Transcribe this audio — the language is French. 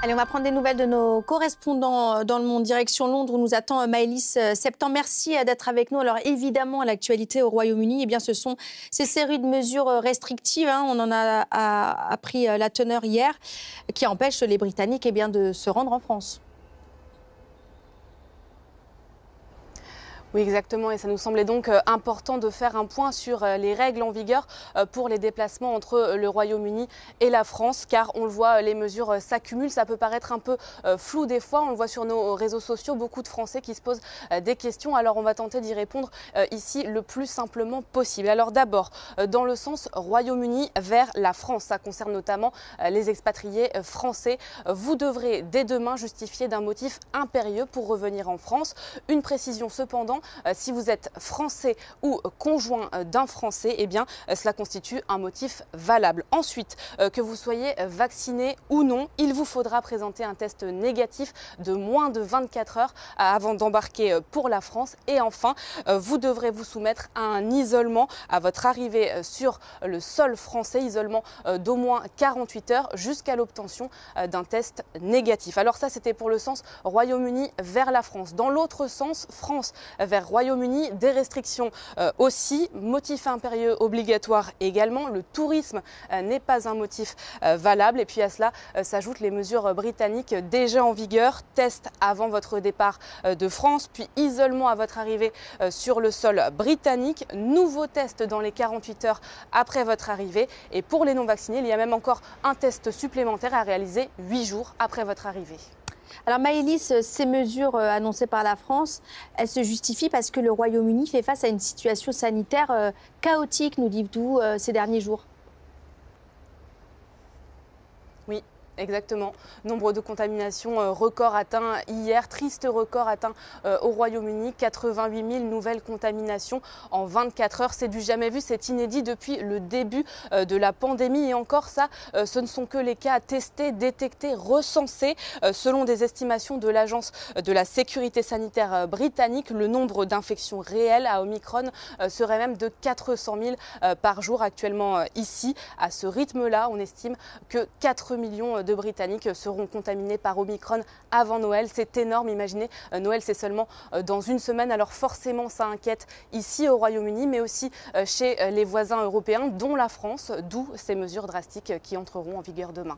Allez, on va prendre des nouvelles de nos correspondants dans le monde. Direction Londres, où nous attend Maëlys Septan. Merci d'être avec nous. Alors évidemment, l'actualité au Royaume-Uni, eh bien, ce sont ces séries de mesures restrictives, on en a appris la teneur hier, qui empêchent les Britanniques eh bien, de se rendre en France. Oui, exactement. Et ça nous semblait donc important de faire un point sur les règles en vigueur pour les déplacements entre le Royaume-Uni et la France, car on le voit, les mesures s'accumulent. Ça peut paraître un peu flou des fois. On le voit sur nos réseaux sociaux, beaucoup de Français qui se posent des questions. Alors, on va tenter d'y répondre ici le plus simplement possible. Alors d'abord, dans le sens Royaume-Uni vers la France, ça concerne notamment les expatriés français. Vous devrez dès demain justifier d'un motif impérieux pour revenir en France. Une précision cependant, si vous êtes français ou conjoint d'un Français, eh bien, cela constitue un motif valable. Ensuite, que vous soyez vacciné ou non, il vous faudra présenter un test négatif de moins de 24 heures avant d'embarquer pour la France. Et enfin, vous devrez vous soumettre à un isolement à votre arrivée sur le sol français, isolement d'au moins 48 heures jusqu'à l'obtention d'un test négatif. Alors ça, c'était pour le sens Royaume-Uni vers la France. Dans l'autre sens, France vers Royaume-Uni, des restrictions aussi, motif impérieux obligatoire également. Le tourisme n'est pas un motif valable. Et puis à cela s'ajoutent les mesures britanniques déjà en vigueur. Test avant votre départ de France, puis isolement à votre arrivée sur le sol britannique. Nouveau test dans les 48 heures après votre arrivée. Et pour les non-vaccinés, il y a même encore un test supplémentaire à réaliser 8 jours après votre arrivée. Alors Maëlys, ces mesures annoncées par la France, elles se justifient parce que le Royaume-Uni fait face à une situation sanitaire chaotique, nous dites-vous, ces derniers jours. Oui. Exactement. Nombre de contaminations record atteint hier, triste record atteint au Royaume-Uni, 88 000 nouvelles contaminations en 24 heures. C'est du jamais vu, c'est inédit depuis le début de la pandémie. Et encore ça, ce ne sont que les cas testés, détectés, recensés. Selon des estimations de l'Agence de la sécurité sanitaire britannique, le nombre d'infections réelles à Omicron serait même de 400 000 par jour actuellement ici. À ce rythme-là, on estime que 4 millions de Britanniques seront contaminés par Omicron avant Noël. C'est énorme, imaginez, Noël c'est seulement dans une semaine, alors forcément ça inquiète ici au Royaume-Uni, mais aussi chez les voisins européens, dont la France, d'où ces mesures drastiques qui entreront en vigueur demain.